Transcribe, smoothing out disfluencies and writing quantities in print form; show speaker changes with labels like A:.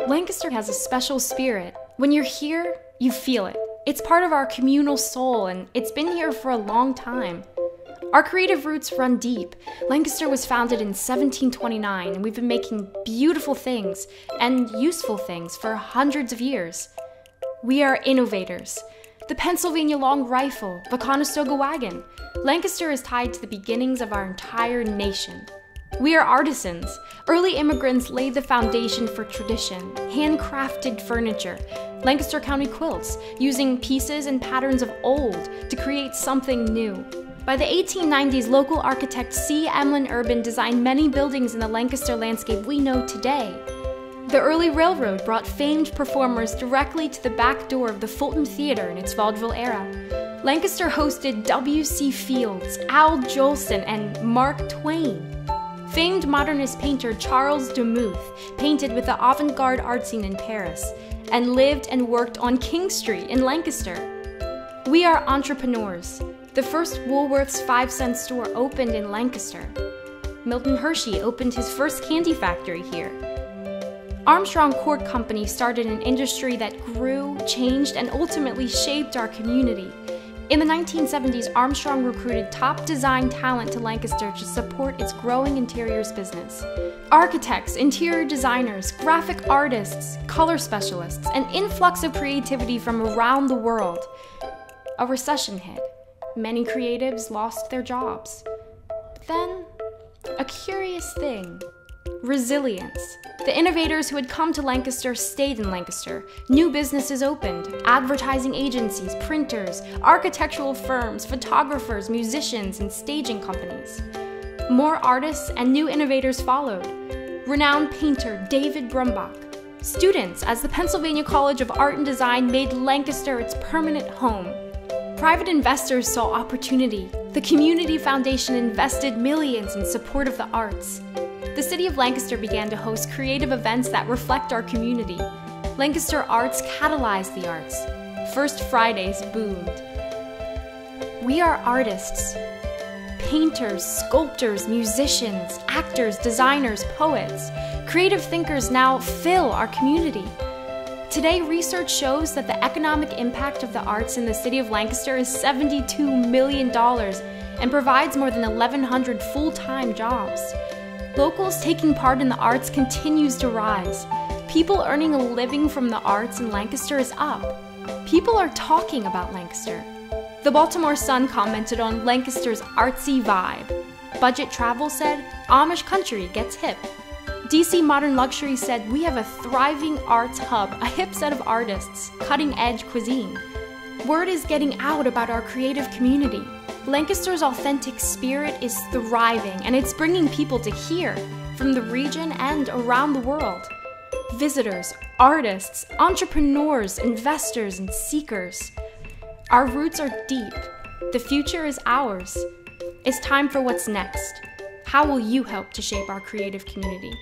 A: Lancaster has a special spirit. When you're here, you feel it. It's part of our communal soul, and it's been here for a long time. Our creative roots run deep. Lancaster was founded in 1729, and we've been making beautiful things and useful things for hundreds of years. We are innovators. The Pennsylvania long rifle, the Conestoga wagon. Lancaster is tied to the beginnings of our entire nation. We are artisans. Early immigrants laid the foundation for tradition, handcrafted furniture, Lancaster County quilts, using pieces and patterns of old to create something new. By the 1890s, local architect C. Emlyn Urban designed many buildings in the Lancaster landscape we know today. The early railroad brought famed performers directly to the back door of the Fulton Theater in its vaudeville era. Lancaster hosted W.C. Fields, Al Jolson, and Mark Twain. Famed modernist painter Charles Demuth painted with the avant-garde art scene in Paris and lived and worked on King Street in Lancaster. We are entrepreneurs. The first Woolworth's 5-cent store opened in Lancaster. Milton Hershey opened his first candy factory here. Armstrong Cork Company started an industry that grew, changed, and ultimately shaped our community. In the 1970s, Armstrong recruited top design talent to Lancaster to support its growing interiors business. Architects, interior designers, graphic artists, color specialists, an influx of creativity from around the world. A recession hit. Many creatives lost their jobs. But then, a curious thing. Resilience. The innovators who had come to Lancaster stayed in Lancaster. New businesses opened. Advertising agencies, printers, architectural firms, photographers, musicians, and staging companies. More artists and new innovators followed. Renowned painter David Brumbach. Students, as the Pennsylvania College of Art and Design made Lancaster its permanent home. Private investors saw opportunity. The Community Foundation invested millions in support of the arts. The city of Lancaster began to host creative events that reflect our community. Lancaster Arts catalyzed the arts. First Fridays boomed. We are artists. Painters, sculptors, musicians, actors, designers, poets. Creative thinkers now fill our community. Today, research shows that the economic impact of the arts in the city of Lancaster is $72 million and provides more than 1,100 full-time jobs. Locals taking part in the arts continues to rise. People earning a living from the arts in Lancaster is up. People are talking about Lancaster. The Baltimore Sun commented on Lancaster's artsy vibe. Budget Travel said, Amish country gets hip. DC Modern Luxury said, we have a thriving arts hub, a hip set of artists, cutting-edge cuisine. Word is getting out about our creative community. Lancaster's authentic spirit is thriving, and it's bringing people to here, from the region and around the world. Visitors, artists, entrepreneurs, investors, and seekers. Our roots are deep. The future is ours. It's time for what's next. How will you help to shape our creative community?